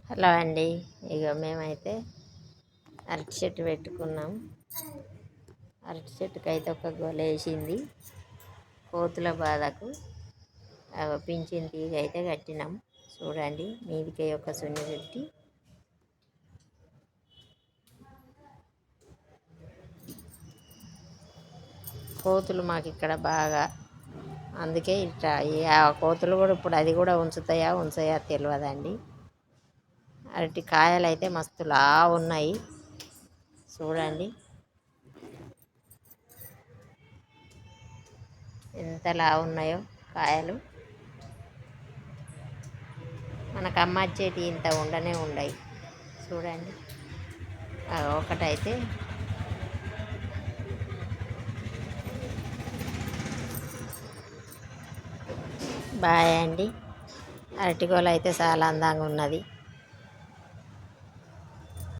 Hello అండి. ఇక మేమైతే అరటి చెట్టు పెట్టుకున్నాం. అరటి చెట్టుకి అయితే ఒక గొల వేసింది. కోతుల బాధకు పింఛన్ తీగ అయితే కట్టినాం. చూడండి, మీదికే ఒక సున్ని పెట్టి కోతులు మాకు ఇక్కడ బాగా, అందుకే ఇట్లా ఆ కోతులు కూడా ఇప్పుడు అది కూడా ఉంచుతాయా తెలియదండి. అరటి కాయలు అయితే మస్తు లావు ఉన్నాయి. చూడండి ఎంత లావు ఉన్నాయో కాయలు. మనకు అమ్మ చెట్టు ఇంత ఉండనే ఉండయి. చూడండి, ఒకటైతే బాయ్ అండి. అరటిగోల అయితే చాలా అందంగా ఉన్నది.